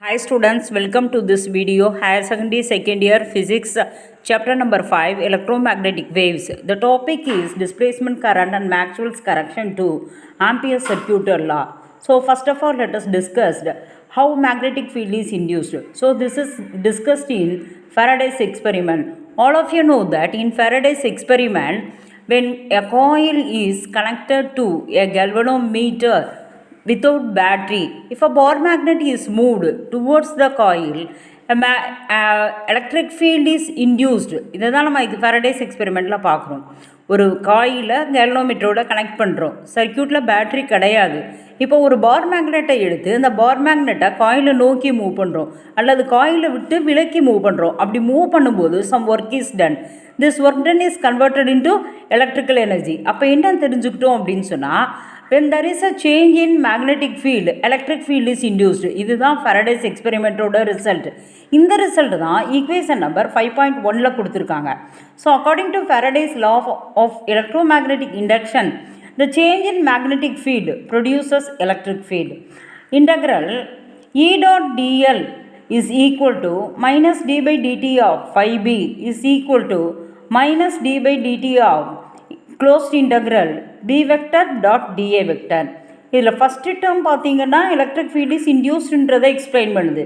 Hi students, welcome to this video. Higher secondary second year physics chapter number 5 electromagnetic waves. The topic is displacement current and Maxwell's correction to Ampere's circular law. So first of all, let us discuss how magnetic field is induced. So this is discussed in Faraday's experiment. All of you know that in Faraday's experiment, when a coil is connected to a galvanometer without battery, if a bar magnet is moved towards the coil, electric field is induced. இதை தான் நம்ம Faraday's எக்ஸ்பெரிமெண்ட்டில் பார்க்குறோம். ஒரு காயிலை கேல்வனோமீட்டரோட connect பண்ணுறோம். சர்க்கியூட்டில் battery கிடையாது. இப்போ ஒரு பார் மேக்னெட்டை எடுத்து அந்த பார் மேக்னெட்டை காயிலை நோக்கி மூவ் பண்ணுறோம் அல்லது காயிலை விட்டு விலக்கி மூவ் பண்ணுறோம். அப்படி மூவ் பண்ணும்போது some work is done. This work done is converted into electrical energy. அப்போ என்ன தெரிஞ்சுக்கிட்டோம் அப்படின்னு சொன்னால், when there is a change in magnetic field, electric field is induced. இதுதான் Faraday's experimentoட ரிசல்ட். இந்த ரிசல்ட் தான் ஈக்குவேஷன் நம்பர் 5.1ல கொடுத்துருக்காங்க. So according to Faraday's law of electromagnetic induction, the change in magnetic field produces electric field. Integral E dot dl is equal to minus d by dt of phi b is equal to minus d by dt of closed integral b vector dot dA vector. இதில் first term பார்த்தீங்கன்னா electric field is இன்டியூஸ்டுன்றதை explain பண்ணுது.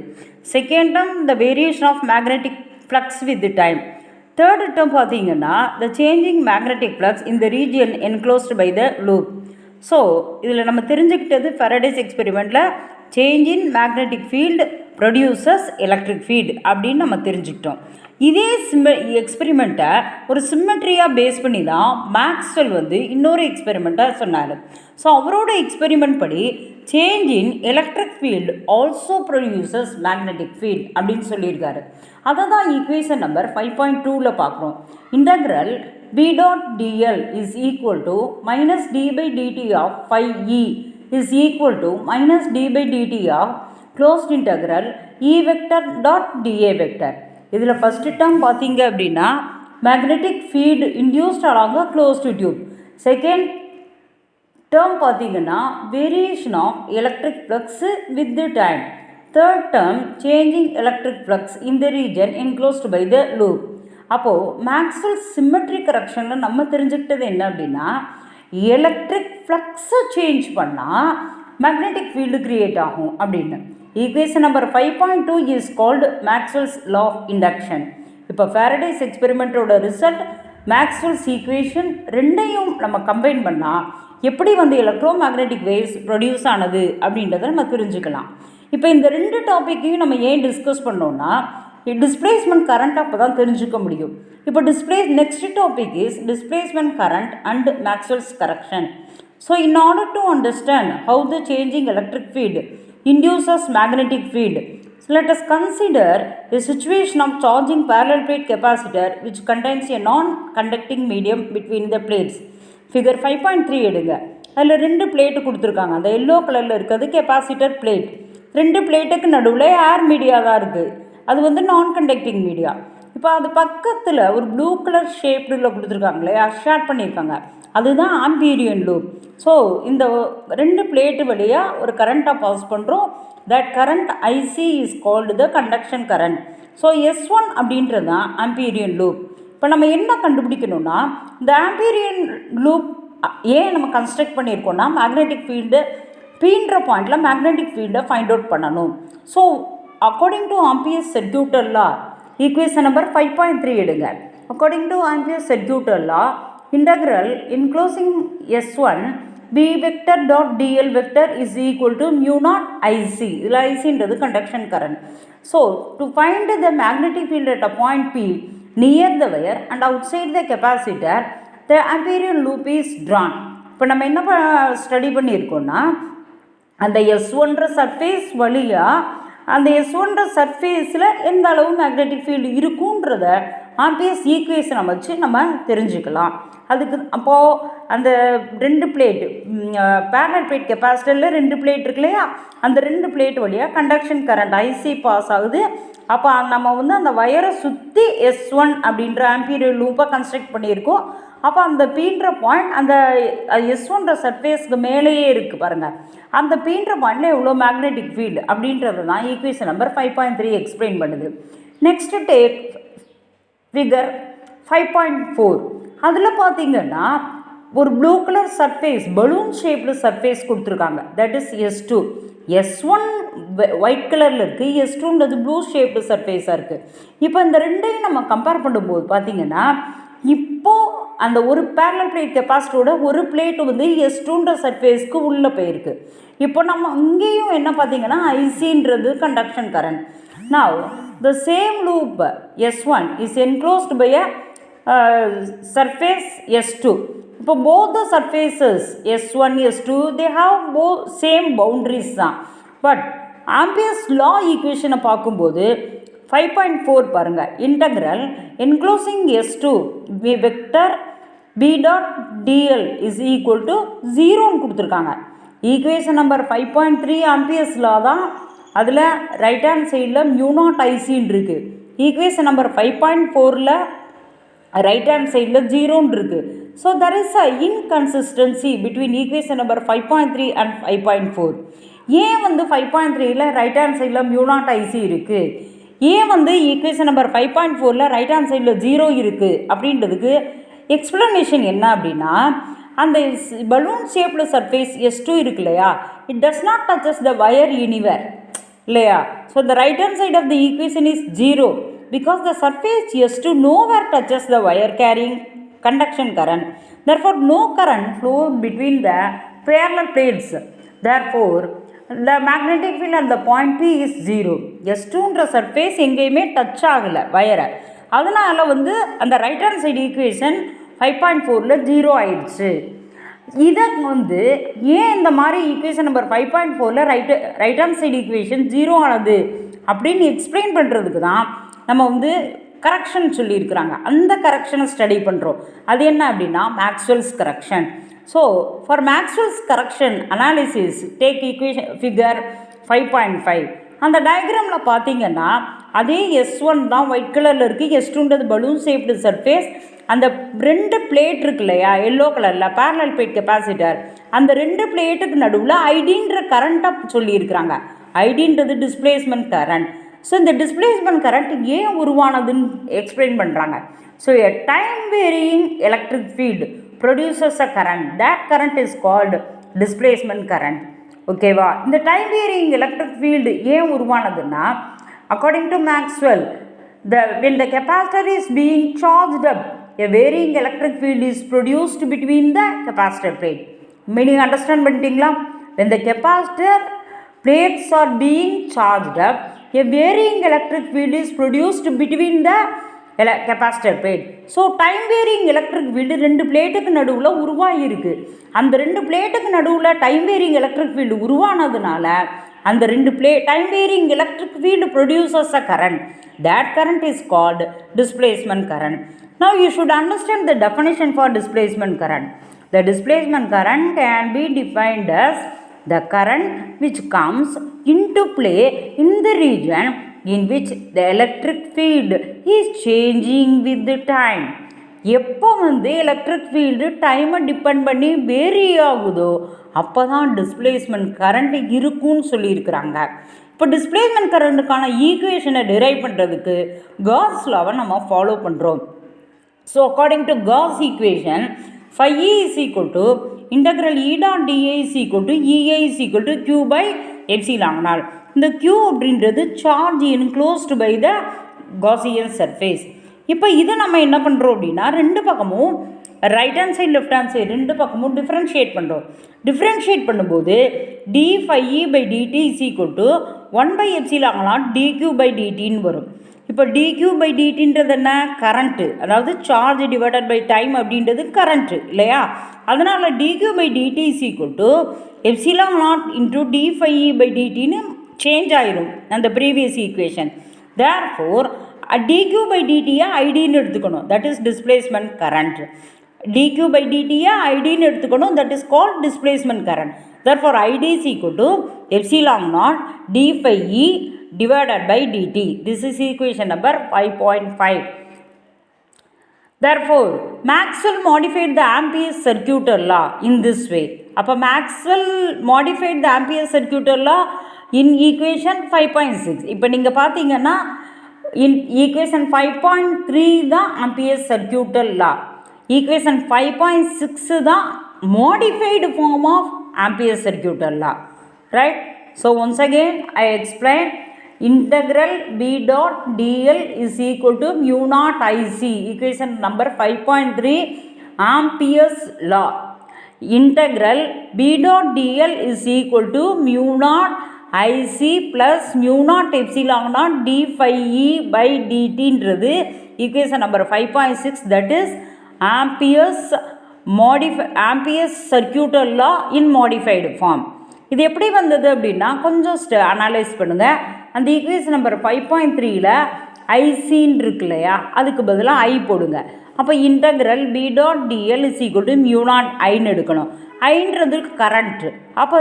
Second term the variation of magnetic flux with time. Third term பார்த்தீங்கன்னா the changing magnetic flux in the region enclosed by the loop. So இதில் நம்ம தெரிஞ்சுக்கிட்டது Faraday's எக்ஸ்பெரிமெண்ட்டில் change in magnetic field produces electric field அப்படின்னு நம்ம தெரிஞ்சுக்கிட்டோம். இதே எக்ஸ்பெரிமெண்ட்டை ஒரு சிம்மெட்ரியாக பேஸ் பண்ணி தான் மேக்ஸ்வெல் இன்னொரு எக்ஸ்பெரிமெண்ட்டாக சொன்னார். ஸோ அவரோட எக்ஸ்பெரிமெண்ட் படி change in electric field also produces magnetic field அப்படின்னு சொல்லியிருக்காரு. அதை தான் ஈக்குவேஷன் நம்பர் 5.2ல பார்க்குறோம். Integral b dot dl is equal to minus d by dt of phi e is equal to minus d by dt of closed integral e vector dot dA vector. இதில் first term பார்த்தீங்க அப்படின்னா magnetic field induced along a closed tube. Second term பார்த்தீங்கன்னா variation of electric flux with the time. Third term changing electric flux in the region enclosed by the loop. அப்போது Maxwell symmetry கரெக்ஷனில் நம்ம தெரிஞ்சுக்கிட்டது என்ன அப்படின்னா, electric ஃப்ளக்ஸை change பண்ணால் magnetic field create ஆகும் அப்படின்னு. Equation number 5.2 is called Maxwell's law of induction. இப்போ ஃபேரடேஸ் எக்ஸ்பெரிமெண்ட்டோட ரிசல்ட் மேக்ஸ்வெல்ஸ் ஈக்குவேஷன் ரெண்டையும் நம்ம கம்பைன் பண்ணால் எப்படி எலக்ட்ரோ மேக்னெட்டிக் வேவ்ஸ் ப்ரொடியூஸ் ஆனது அப்படின்றத நம்ம தெரிஞ்சுக்கலாம். இப்போ இந்த ரெண்டு டாப்பிக்கையும் நம்ம ஏன் டிஸ்கஸ் பண்ணோம்னா, டிஸ்பிளேஸ்மெண்ட் கரண்ட் அப்போ தான் தெரிஞ்சுக்க முடியும். இப்போ next topic is displacement current and Maxwell's correction. So in order to understand how the changing electric field induces magnetic field, so let us consider a situation of charging parallel plate capacitor which contains a non-conducting medium between the plates. Figure 5.3 எடுங்க. அதில் ரெண்டு plate கொடுத்துருக்காங்க. அந்த yellow கலரில் இருக்கிறது capacitor plate. ரெண்டு பிளேட்டுக்கு நடுவில் ஏர் மீடியா தான் இருக்குது. அது நான் கண்டக்டிங் மீடியா. இப்போ அது பக்கத்தில் ஒரு ப்ளூ கலர் ஷேப்டில் கொடுத்துருக்காங்களே, ஷேட் பண்ணியிருக்காங்க, அதுதான் ஆம்பீரியன் லூப். ஸோ இந்த ரெண்டு பிளேட்டு வழியாக ஒரு கரண்ட்டாக பாஸ் பண்ணுறோம். That current IC is called the conduction current. So S1 அப்படின்றது தான் ஆம்பீரியன் லூப். இப்போ நம்ம என்ன கண்டுபிடிக்கணும்னா, இந்த ஆம்பீரியன் லூப் ஏன் நம்ம கன்ஸ்ட்ரக்ட் பண்ணியிருக்கோம்னா, மேக்னெட்டிக் ஃபீல்டு பீன்ற பாயிண்டில் மேக்னெட்டிக் ஃபீல்டை ஃபைண்ட் அவுட் பண்ணணும். So according to Ampere's circuital law, equation number 5.3 எடுங்க. According to Ampere's circuital law, integral enclosing S1 b vector dot dl vector is equal to mu naught IC. இதில் ICன்றது conduction current. So to find the magnetic field at a point P near the wire and outside the capacitor, the Amperian loop is drawn. இப்போ நம்ம என்ன study பண்ணியிருக்கோம்னா, அந்த S1ன்ற surface வழியாக அந்த S1ன்ற சர்ஃபேஸில் எந்த அளவு மேக்னெட்டிக் ஃபீல்டு இருக்குன்றத ஆம்பியர்ஸ் ஈக்குவேஷனை வச்சு நம்ம தெரிஞ்சுக்கலாம். அதுக்கு அப்போது அந்த ரெண்டு பிளேட்டு பேரலல் பிளேட் கெப்பாசிட்டரில் ரெண்டு பிளேட் இருக்கு இல்லையா, அந்த ரெண்டு பிளேட் வழியாக கண்டக்ஷன் கரண்ட் ஐசி பாஸ் ஆகுது. அப்போ நம்ம அந்த வயரை சுற்றி S1 அப்படின்ற ஆம்பீரியர் லூப்பை கன்ஸ்ட்ரக்ட் பண்ணியிருக்கோம். அப்போ அந்த பீன்ற பாயிண்ட் அந்த S1ன்ற சர்ஃபேஸ்க்கு மேலேயே இருக்குது பாருங்கள். அந்த பீன்ற பாயிண்டில் எவ்வளோ மேக்னெட்டிக் ஃபீல்டு அப்படின்றது தான் ஈக்குவேஷன் நம்பர் 5.3 எக்ஸ்பிளைன் பண்ணுது. Next take figure 5.4. அதில் பார்த்தீங்கன்னா ஒரு blue colour surface balloon shaped surface கொடுத்துருக்காங்க. That is S2. S1 white கலரில் இருக்குது, S2ன்றது ப்ளூ ஷேப்டு சர்ஃபேஸாக இருக்குது. இப்போ இந்த ரெண்டையும் நம்ம கம்பேர் பண்ணும்போது பார்த்தீங்கன்னா இப்போது அந்த ஒரு பேரலல் பிளேட் கெப்பாசிட்டரோட ஒரு பிளேட் வந்து S2ன்ற சர்ஃபேஸ்க்கு உள்ளே போயிருக்கு. இப்போ நம்ம இங்கேயும் என்ன பார்த்தீங்கன்னா ஐசின்றது conduction current. Now the same loop S1 is enclosed by a surface S2. இப்போ both the surfaces S1 S2 they have both same boundaries தான். பட் ஆம்பியர்ஸ் லா ஈக்குவேஷனை பார்க்கும்போது 5.4 பாருங்கள். Integral enclosing S2 vector B dot DL is equal to 0ன்னு கொடுத்துருக்காங்க. Equation number 5.3 amperes லா தான். அதில் right hand சைடில் μ0 ICன்னு இருக்குது. ஈக்குவேஷன் நம்பர் 5.4ல் ரைட் ஹேண்ட் சைடில் 0ன்னு இருக்குது. So there is a inconsistency between equation number 5.3 and 5.4. ஏன் வந்து 5.3ல் ரைட் ஹேண்ட் சைடில் μ0 IC இருக்குது, ஏன் வந்து ஈக்குவேஷன் நம்பர் 5.4ல் ரைட் ஹேண்ட் சைடில் 0 இருக்குது அப்படின்றதுக்கு எக்ஸ்ப்ளனேஷன் என்ன அப்படின்னா, அந்த பலூன் ஷேப்டு சர்ஃபேஸ் S2 இருக்கு இல்லையா, it does not touches the wire anywhere இல்லையா. So the right hand side of the equation is 0 because the surface S2 nowhere touches the wire carrying conduction current. Therefore no current flow between the parallel plates. Therefore the magnetic field at the point P is 0. S2ன்ற surface எங்கேயுமே touch ஆகலை வயரை. அதனால் வந்து அந்த right hand side equation 5.4ல் 0 ஆயிடுச்சு. இதை வந்து ஏன் இந்த மாதிரி ஈக்குவேஷன் நம்பர் 5.4ல் ரைட் ஹேண்ட் சைடு ஈக்குவேஷன் 0 ஆனது அப்படின்னு எக்ஸ்பிளைன் பண்ணுறதுக்கு தான் நம்ம வந்து கரெக்ஷன் சொல்லியிருக்கிறாங்க. அந்த கரெக்ஷனை ஸ்டடி பண்ணுறோம். அது என்ன அப்படின்னா Maxwell's correction. So for Maxwell's correction analysis take equation figure 5.5. அந்த டயக்ராமில் பார்த்தீங்கன்னா அதே S1 தான் ஒயிட் கலரில் இருக்குது, S2ன்றது பலூன் ஷேப்டு சர்ஃபேஸ். அந்த ரெண்டு பிளேட் இருக்கு இல்லையா எல்லோ கலரில் பேரலல் பிளேட் கெப்பாசிட்டர், அந்த ரெண்டு பிளேட்டுக்கு நடுவில் ஐடின்ற கரண்ட்டாக சொல்லியிருக்கிறாங்க. ஐடின்றது டிஸ்பிளேஸ்மெண்ட் கரண்ட். ஸோ இந்த டிஸ்பிளேஸ்மெண்ட் கரண்ட் ஏன் உருவானதுன்னு எக்ஸ்பிளைன் பண்ணுறாங்க. So a time varying electric field producers a current, that current is called displacement current. ஓகேவா. இந்த டைம் வேரியிங் எலக்ட்ரிக் ஃபீல்டு ஏன் உருவானதுன்னா, according to Maxwell when the capacitor is being charged up, a varying electric field is produced between the capacitor plate. Meaning understand பண்ணிட்டீங்களா? when the capacitor plates are being charged up, a varying electric field is produced between the capacitor plate. So time varying electric field ரெண்டு பிளேட்டுக்கு நடுவில் உருவாகிருக்கு. அந்த ரெண்டு பிளேட்டுக்கு நடுவில் time varying electric field உருவானதுனால அந்த ரெண்டு time varying electric field producers a current. That current is called displacement current. Now you should understand the definition for displacement current. The displacement current can be defined as the current which comes into play in the region in which the electric field is changing with the time. எப்போ வந்து electric field டைமை depend பண்ணி vary ஆகுதோ அப்போ தான் displacement current இருக்குன்னு சொல்லியிருக்கிறாங்க. இப்போ டிஸ்பிளேஸ்மெண்ட் கரண்ட்டுக்கான ஈக்குவேஷனை டிரைவ் பண்ணுறதுக்கு காஸ் லாவை நம்ம ஃபாலோ பண்ணுறோம். So according to Gauss equation phi is equal to integral E dot dA is equal to EA is equal to Q by epsilon naught. இந்த Q அப்படின்றது charge enclosed by the Gaussian surface. இப்போ இதை நம்ம என்ன பண்ணுறோம் அப்படின்னா ரெண்டு பக்கமும் right hand side left hand side ரெண்டு பக்கமும் டிஃப்ரென்ஷியேட் பண்ணுறோம். டிஃப்ரென்ஷியேட் பண்ணும்போது d phi E by dt is equal to 1 by epsilon naught dq by dtன்னு வரும். இப்போ dq by dtன்றது என்ன கரண்ட்டு, அதாவது சார்ஜ் டிவைடட் பை டைம் அப்படின்றது கரண்ட்டு இல்லையா. அதனால் dq by dt is equal to epsilon naught into d phi E by dtன்னு change ஆயிரும் அந்த previous equation. Therefore dq by dtயை ஐடின்னு எடுத்துக்கணும், that is displacement current. dq by dtயை ஐடின்னு எடுத்துக்கணும், that is called displacement current. Therefore id is equal to epsilon naught d phi E divided by dt. This is equation number 5.5. Therefore, Maxwell modified the Ampere's circular law in this way. அப்போ Maxwell modified the Ampere's circular law in equation 5.6. இப்போ நீங்கள் பார்த்தீங்கன்னா equation 5.3 தான் amperes circuital law. Equation 5.6 தான் modified form of Ampere's circular law, right? So once again I explain, integral B dot dl is equal to mu naught IC, equation number 5.3, Ampere's law. Integral B dot dl is equal to mu naught IC plus mu naught epsilon naught d phi E by dt ன்றது equation number 5.6, that is Ampere's circular law in modified form. இது எப்படி வந்தது அப்படின்னா கொஞ்சம் analyse பண்ணுங்கள். அந்த equation number 5.3ல் ஐசின்னு இருக்கு இல்லையா, அதுக்கு பதிலாக ஐ போடுங்க. அப்போ integral B dot DL is equal to mu naught ஐன்னு எடுக்கணும். ஐன்றது கரண்ட்டு. அப்போ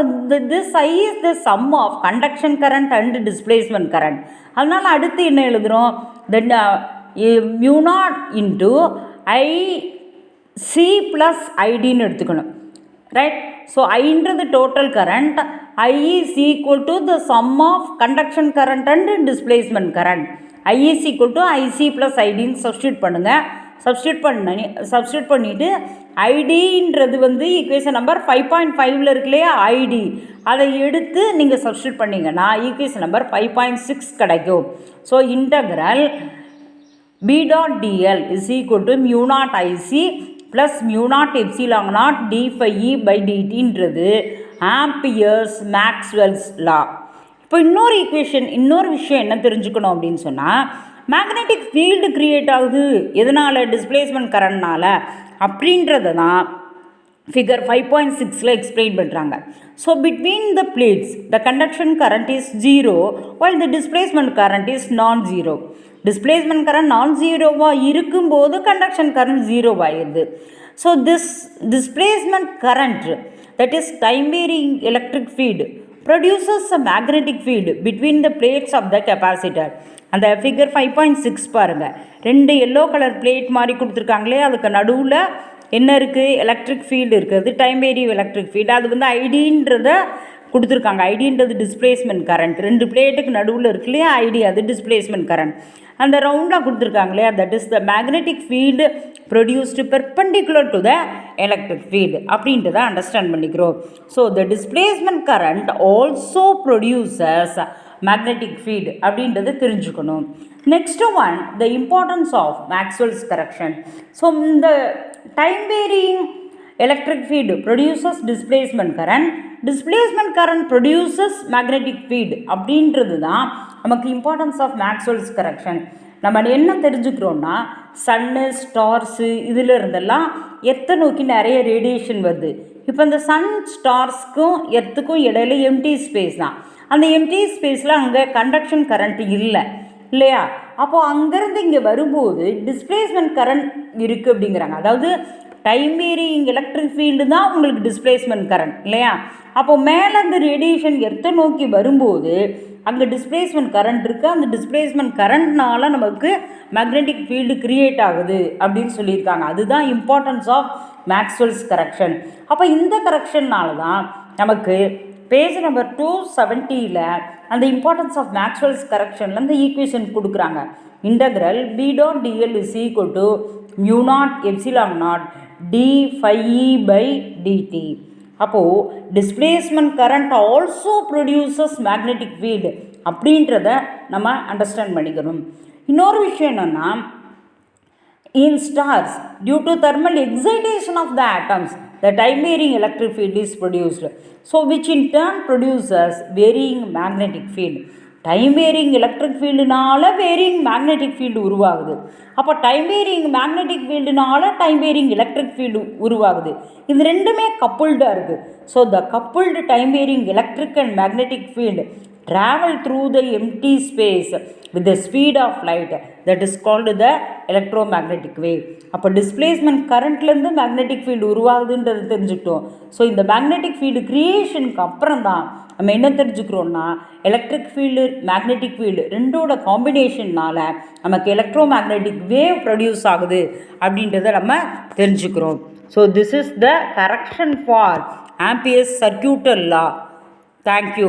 this I is the sum of conduction current and displacement current. அதனால் அடுத்து என்ன எழுதுகிறோம், then mu naught into I C plus ஐடின்னு எடுத்துக்கணும், ரைட்? ஸோ ஐன்றது total current, I is equal to the sum of conduction current and displacement current. I is equal to IC plus ஐடின்னு substitute பண்ணுங்கள். Substitute பண்ணிவிட்டு ஐடின்றது equation number 5.5ல் இருக்கு இல்லையா ID, அதை எடுத்து நீங்கள் சப்ஸ்டியூட் பண்ணிங்கன்னா ஈக்குவேஷன் நம்பர் 5.6 கிடைக்கும். So integral B dot DL is equal to mu naught IC plus mu naught epsilon naught D phi E by டிடின்றது ஆம்பியர்ஸ் மேக்ஸ்வெல்ஸ் லா. இப்போ இன்னொரு விஷயம் என்ன தெரிஞ்சுக்கணும் அப்படின்னு சொன்னால், மேக்னெட்டிக் ஃபீல்டு க்ரியேட் ஆகுது எதனால், டிஸ்பிளேஸ்மெண்ட் கரண்ட்னால் அப்படின்றத தான் ஃபிகர் 5.6ல் எக்ஸ்பிளைன் பண்ணுறாங்க. So between the plates the conduction current is 0 while the displacement current is non-zero. Displacement current நான்-ஜீரோவாக இருக்கும்போது கண்டக்ஷன் கரண்ட் 0 ஆகிடுது. So this displacement current, that is time varying electric field, produces a magnetic field between the plates of the capacitor. அந்த figure 5.6 பாருங்கள், 2 yellow colour plate மாதிரி கொடுத்துருக்காங்களே, அதுக்கு நடுவில் என்ன இருக்குது, எலக்ட்ரிக் ஃபீல்டு இருக்குது, டைம் வேரியிங் எலக்ட்ரிக் ஃபீல்டு. அது ஐடின்றத கொடுத்துருக்காங்க. ஐடின்றது டிஸ்பிளேஸ்மெண்ட் கரண்ட், 2 பிளேட்டுக்கு நடுவில் இருக்கு இல்லையா ஐடி, அது டிஸ்பிளேஸ்மெண்ட் கரண்ட். அந்த ரவுண்டாக கொடுத்துருக்காங்க இல்லையா, that is the magnetic field produced perpendicular to the electric field அப்படின்றத அண்டர்ஸ்டாண்ட் பண்ணிக்கிறோம். So the displacement current also produces magnetic field அப்படின்றத தெரிஞ்சுக்கணும். Next one, the importance of Maxwell's correction. So இந்த time varying electric field produces displacement current produces magnetic field அப்படின்றது தான் நமக்கு importance of Maxwell's correction. நம்ம என்ன தெரிஞ்சுக்கிறோன்னா, சன்னு Stars இதில் இருந்தெல்லாம் எர்த்தை நோக்கி நிறைய ரேடியேஷன் வருது. இப்போ இந்த சன் ஸ்டார்ஸ்க்கும் எர்த்துக்கும் இடையில எம்டி ஸ்பேஸ் தான். அந்த எம்டி ஸ்பேஸில் அங்கே கண்டக்ஷன் கரண்ட் இல்லையா, அப்போது அங்கேருந்து இங்கே வரும்போது டிஸ்பிளேஸ்மெண்ட் கரண்ட் இருக்குது அப்படிங்கிறாங்க. அதாவது டைம் வேரியிங் எலக்ட்ரிக் ஃபீல்டு தான் உங்களுக்கு டிஸ்பிளேஸ்மெண்ட் கரண்ட் இல்லையா. அப்போது மேலே அந்த ரேடியேஷன் எர்த்தை நோக்கி வரும்போது அங்கே டிஸ்பிளேஸ்மெண்ட் கரண்ட் இருக்குது. அந்த டிஸ்பிளேஸ்மெண்ட் கரண்ட்னால நமக்கு மேக்னெட்டிக் ஃபீல்டு க்ரியேட் ஆகுது அப்படின்னு சொல்லியிருக்காங்க. அதுதான் இம்பார்ட்டன்ஸ் ஆஃப் மேக்ஸ்வெல்ஸ் கரெக்ஷன். அப்போ இந்த கரெக்ஷன்னால தான் நமக்கு பேஜ் நம்பர் 270ல் அந்த இம்பார்ட்டன்ஸ் ஆஃப் மேக்ஸ்வெல்ஸ் கரெக்ஷனில் அந்த ஈக்குவேஷன் கொடுக்குறாங்க. Integral B dot DL is equal to mu naught epsilon naught D phi E by DT. அப்போது displacement current also produces magnetic field அப்படின்றத நம்ம அண்டர்ஸ்டாண்ட் பண்ணிக்கணும். இன்னொரு விஷயம் என்னென்னா, in stars due to thermal excitation of the atoms the time varying electric field is produced, so which in turn produces varying magnetic field. Time varying electric ஃபீல்டுனால varying magnetic field உருவாகுது. அப்போ time varying magnetic ஃபீல்டுனால time varying electric field உருவாகுது. இது ரெண்டுமே கப்புள்டாக இருக்குது. So the coupled time varying electric and magnetic field travel through the empty space with the speed of light. That is called the electro magnetic wave. அப்போ displacement கரண்ட்லேருந்து magnetic field உருவாகுதுன்றது தெரிஞ்சுக்கிட்டோம். So இந்த magnetic field க்ரியேஷனுக்கு அப்புறம் தான் நம்ம என்ன தெரிஞ்சுக்கிறோன்னா electric field magnetic field ரெண்டோட காம்பினேஷன்னால் நமக்கு electro magnetic wave produce ஆகுது அப்படின்றத நம்ம தெரிஞ்சுக்கிறோம். So this is the correction for Ampere's circuital law. Thank you.